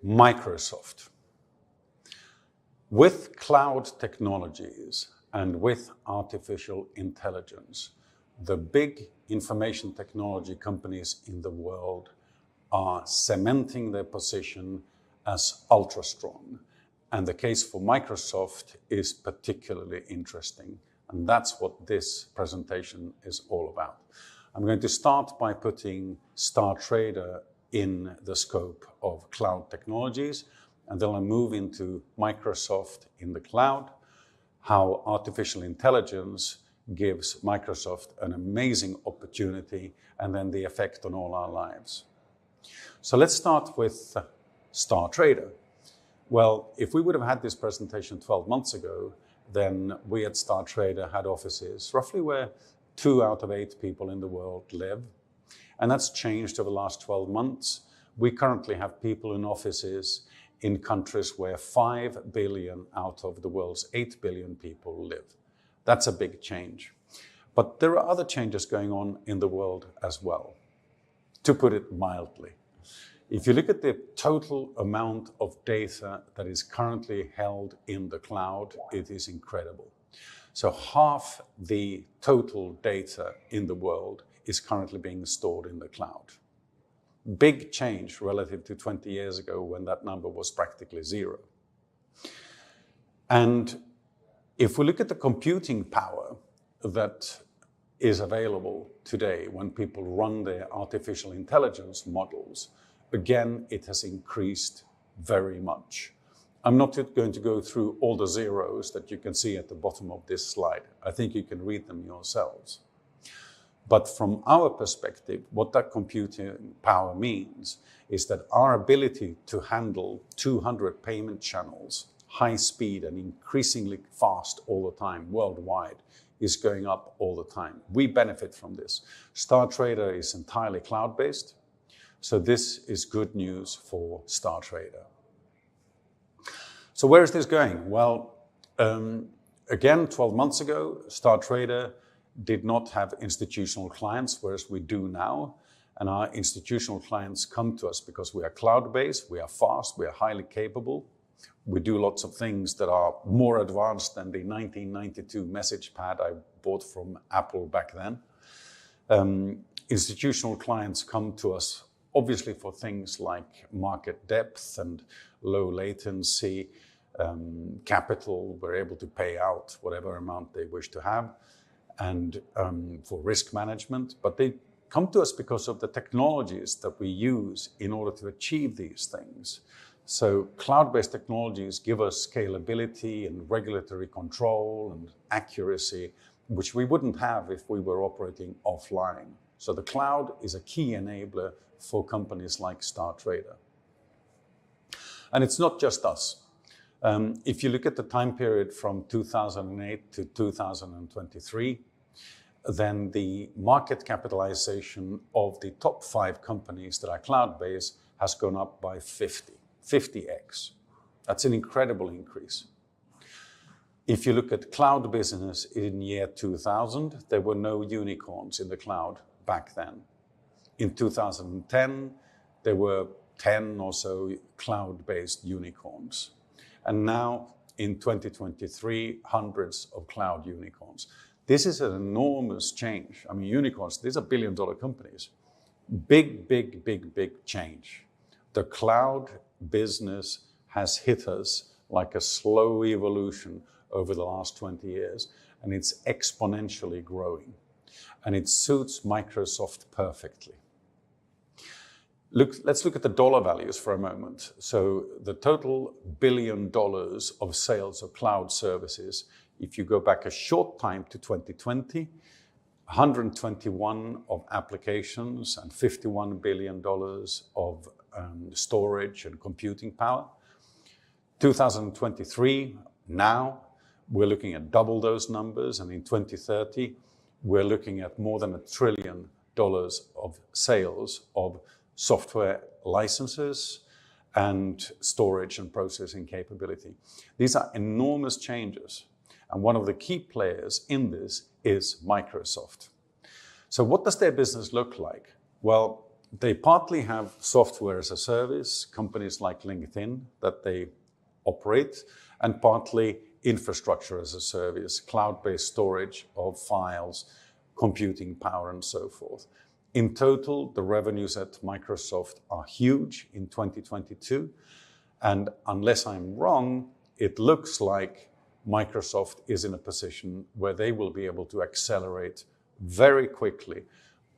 Microsoft. With cloud technologies and with artificial intelligence, the big information technology companies in the world are cementing their position as ultra strong. And the case for Microsoft is particularly interesting. And that's what this presentation is all about. I'm going to start by putting STARTRADER in the scope of cloud technologies, and then I'll move into Microsoft in the cloud, how artificial intelligence gives Microsoft an amazing opportunity, and then the effect on all our lives. So let's start with STARTRADER. Well, if we would have had this presentation 12 months ago, then we at STARTRADER had offices roughly where 2 out of 8 people in the world live. And that's changed over the last 12 months. We currently have people in offices in countries where 5 billion out of the world's 8 billion people live. That's a big change. But there are other changes going on in the world as well, to put it mildly. If you look at the total amount of data that is currently held in the cloud, it is incredible. So half the total data in the world is currently being stored in the cloud. Big change relative to 20 years ago when that number was practically zero. And if we look at the computing power that is available today when people run their artificial intelligence models, again, it has increased very much. I'm not going to go through all the zeros that you can see at the bottom of this slide. I think you can read them yourselves. But from our perspective, what that computing power means is that our ability to handle 200 payment channels, high speed and increasingly fast all the time worldwide, is going up all the time. We benefit from this. STARTRADER is entirely cloud-based, so this is good news for STARTRADER. So where is this going? Well, again, 12 months ago, STARTRADER did not have institutional clients, whereas we do now. And our institutional clients come to us because we are cloud-based, we are fast, we are highly capable. We do lots of things that are more advanced than the 1992 message pad I bought from Apple back then. Institutional clients come to us obviously for things like market depth and low latency, capital. We're able to pay out whatever amount they wish to have, and for risk management. But they come to us because of the technologies that we use in order to achieve these things. So cloud-based technologies give us scalability and regulatory control and accuracy, which we wouldn't have if we were operating offline. So the cloud is a key enabler for companies like STARTRADER. And it's not just us. If you look at the time period from 2008 to 2023, then the market capitalization of the top 5 companies that are cloud-based has gone up by 50x. That's an incredible increase. If you look at cloud business in year 2000, there were no unicorns in the cloud back then. In 2010, there were 10 or so cloud-based unicorns. And now, in 2023, hundreds of cloud unicorns. This is an enormous change. I mean, unicorns, these are billion-dollar companies. Big change. The cloud business has hit us like a slow evolution over the last 20 years, and it's exponentially growing. And it suits Microsoft perfectly. Let's look at the dollar values for a moment. So the total $1 billion of sales of cloud services, if you go back a short time to 2020, 121 of applications and $51 billion of storage and computing power. 2023, now, we're looking at double those numbers, and in 2030, we're looking at more than $1 trillion of sales of software licenses and storage and processing capability. These are enormous changes, and one of the key players in this is Microsoft. So what does their business look like? Well, They partly have software as a service, companies like LinkedIn that they operate, and partly infrastructure as a service, cloud-based storage of files, computing power, and so forth. In total, the revenues at Microsoft are huge in 2022. And unless I'm wrong, it looks like Microsoft is in a position where they will be able to accelerate very quickly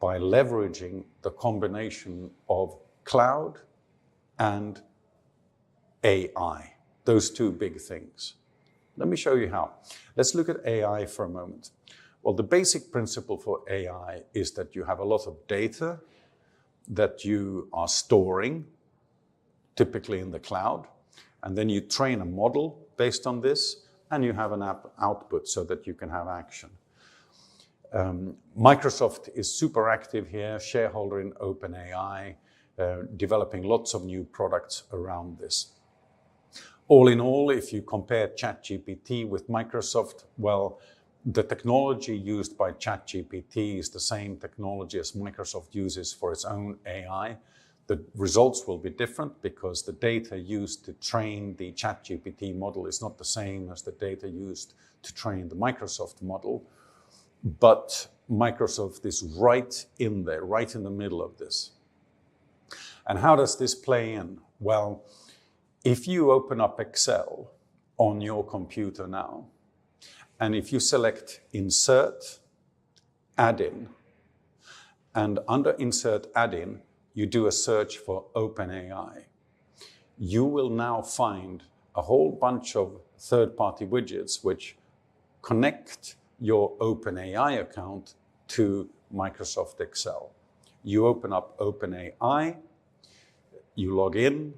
by leveraging the combination of cloud and AI, those two big things. Let me show you how. Let's look at AI for a moment. Well, the basic principle for AI is that you have a lot of data that you are storing, typically in the cloud, and then you train a model based on this, and you have an output so that you can have action. Microsoft is super active here, shareholder in OpenAI, developing lots of new products around this. All in all, if you compare ChatGPT with Microsoft, well, the technology used by ChatGPT is the same technology as Microsoft uses for its own AI. The results will be different because the data used to train the ChatGPT model is not the same as the data used to train the Microsoft model. But Microsoft is right in there, right in the middle of this. And how does this play in? Well, if you open up Excel on your computer now, and if you select Insert, Add-in, and under Insert Add-in, you do a search for OpenAI, you will now find a whole bunch of third-party widgets which connect your OpenAI account to Microsoft Excel. You open up OpenAI, you log in,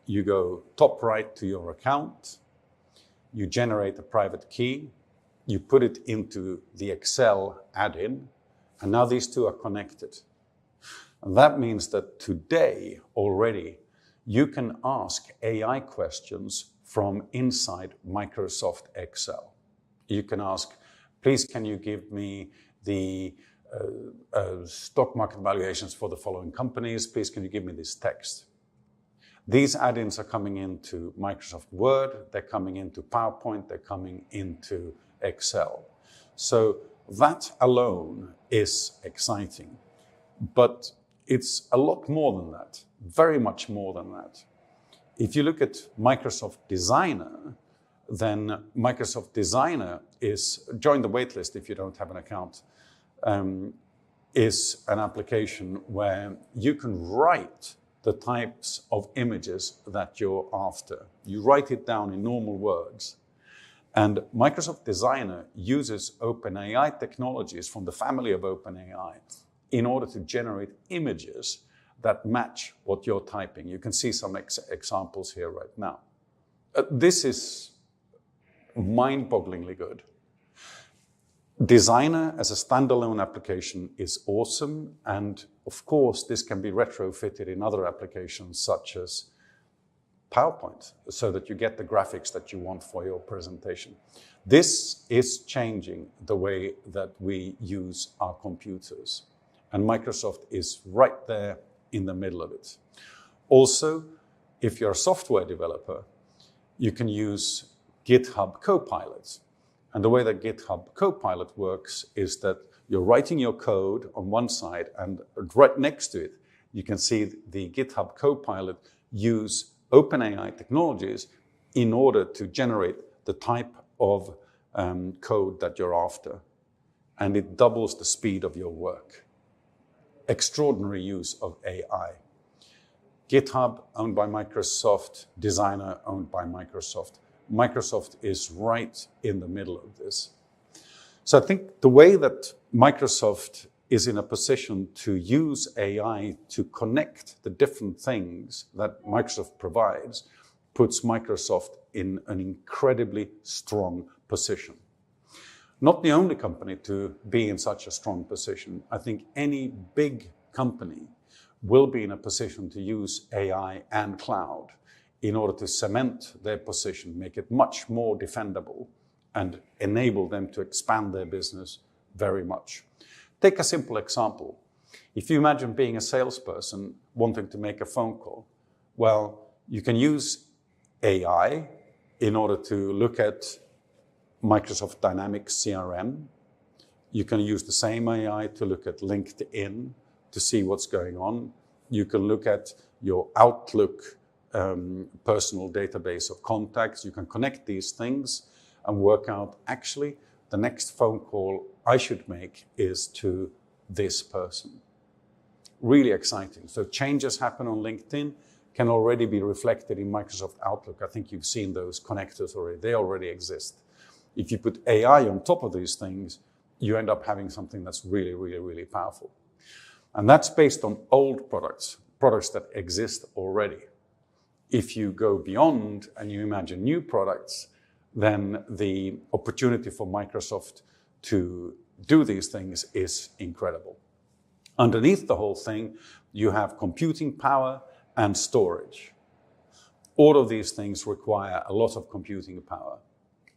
you go top right to your account, you generate a private key, you put it into the Excel add-in, and now these two are connected. And that means that today already you can ask AI questions from inside Microsoft Excel. You can ask, please, can you give me the stock market valuations for the following companies? Please, can you give me this text? These add-ins are coming into Microsoft Word, they're coming into PowerPoint, they're coming into Excel. So that alone is exciting, but it's a lot more than that, very much more than that. If you look at Microsoft Designer, then Microsoft Designer is, join the waitlist if you don't have an account, is an application where you can write the types of images that you're after. You write it down in normal words. And Microsoft Designer uses OpenAI technologies from the family of OpenAI in order to generate images that match what you're typing. You can see some examples here right now. This is mind-bogglingly good. Designer as a standalone application is awesome, and of course this can be retrofitted in other applications such as PowerPoint so that you get the graphics that you want for your presentation. This is changing the way that we use our computers, and Microsoft is right there in the middle of it. Also, if you're a software developer, you can use GitHub Copilot. And the way that GitHub Copilot works is that you're writing your code on one side, and right next to it, you can see the GitHub Copilot use OpenAI technologies in order to generate the type of code that you're after. And it doubles the speed of your work. Extraordinary use of AI. GitHub, owned by Microsoft. Designer, owned by Microsoft. Microsoft is right in the middle of this. So I think the way that Microsoft is in a position to use AI to connect the different things that Microsoft provides puts Microsoft in an incredibly strong position. Not the only company to be in such a strong position. I think any big company will be in a position to use AI and cloud in order to cement their position, make it much more defendable, and enable them to expand their business very much. Take a simple example. If you imagine being a salesperson wanting to make a phone call, well, you can use AI in order to look at Microsoft Dynamics CRM. You can use the same AI to look at LinkedIn to see what's going on. You can look at your Outlook personal database of contacts. You can connect these things and work out, actually, the next phone call I should make is to this person. Really exciting. So changes happen on LinkedIn can already be reflected in Microsoft Outlook. I think you've seen those connectors already. They already exist. If you put AI on top of these things, you end up having something that's really, really, really powerful. And that's based on old products that exist already. If you go beyond and you imagine new products, then the opportunity for Microsoft to do these things is incredible. Underneath the whole thing, you have computing power and storage. All of these things require a lot of computing power.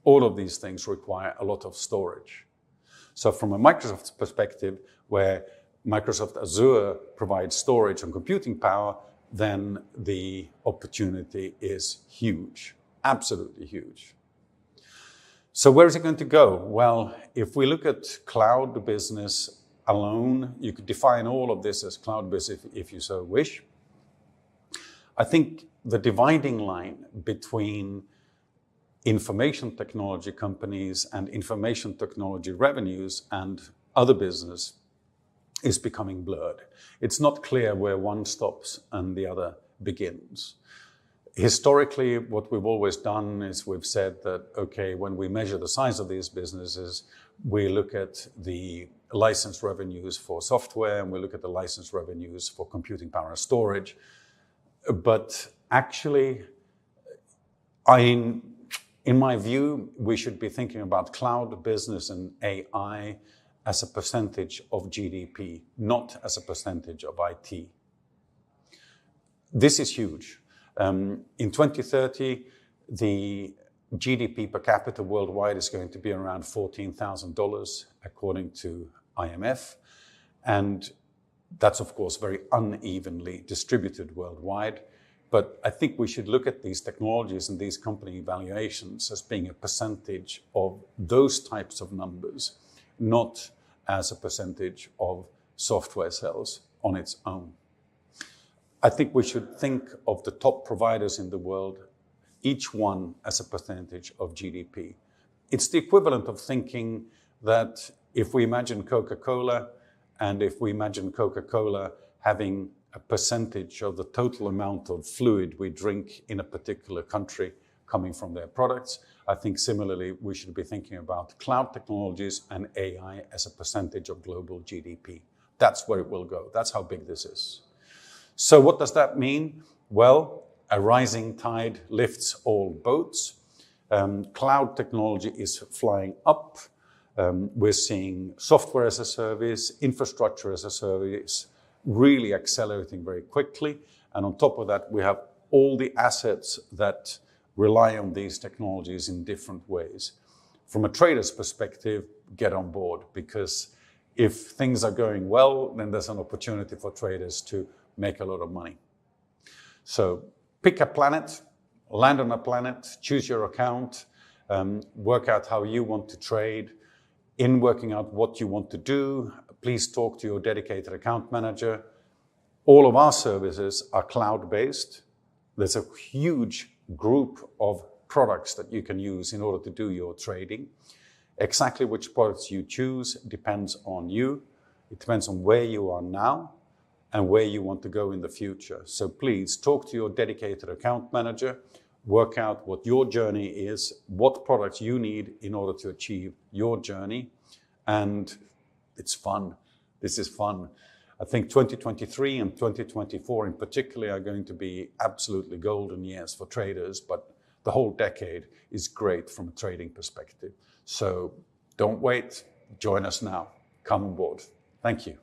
All of these things require a lot of storage. So from a Microsoft perspective, where Microsoft Azure provides storage and computing power, then the opportunity is huge, absolutely huge. So where is it going to go? Well, if we look at cloud business alone, you could define all of this as cloud business if you so wish. I think the dividing line between information technology companies and information technology revenues and other business is becoming blurred. It's not clear where one stops and the other begins. Historically, what we've always done is we've said that, okay, when we measure the size of these businesses, we look at the license revenues for software and we look at the license revenues for computing power and storage. But actually, in my view, we should be thinking about cloud business and AI as a percentage of GDP, not as a percentage of IT. This is huge. In 2030, the GDP per capita worldwide is going to be around $14,000, according to IMF. And that's, of course, very unevenly distributed worldwide. But I think we should look at these technologies and these company valuations as being a percentage of those types of numbers, not as a percentage of software sales on its own. I think we should think of the top providers in the world, each one as a percentage of GDP. It's the equivalent of thinking that if we imagine Coca-Cola, and if we imagine Coca-Cola having a percentage of the total amount of fluid we drink in a particular country coming from their products, I think similarly we should be thinking about cloud technologies and AI as a percentage of global GDP. That's where it will go. That's how big this is. So what does that mean? Well, a rising tide lifts all boats. Cloud technology is flying up. We're seeing software as a service, infrastructure as a service, really accelerating very quickly. And on top of that, we have all the assets that rely on these technologies in different ways. From a trader's perspective, get on board, because if things are going well, then there's an opportunity for traders to make a lot of money. So pick a planet, land on a planet, choose your account, work out how you want to trade. In working out what you want to do, please talk to your dedicated account manager. All of our services are cloud-based. There's a huge group of products that you can use in order to do your trading. Exactly which products you choose depends on you. It depends on where you are now and where you want to go in the future. So please talk to your dedicated account manager, work out what your journey is, what products you need in order to achieve your journey. And it's fun. This is fun. I think 2023 and 2024 in particular are going to be absolutely golden years for traders, but the whole decade is great from a trading perspective. So don't wait, join us now. Come on board. Thank you.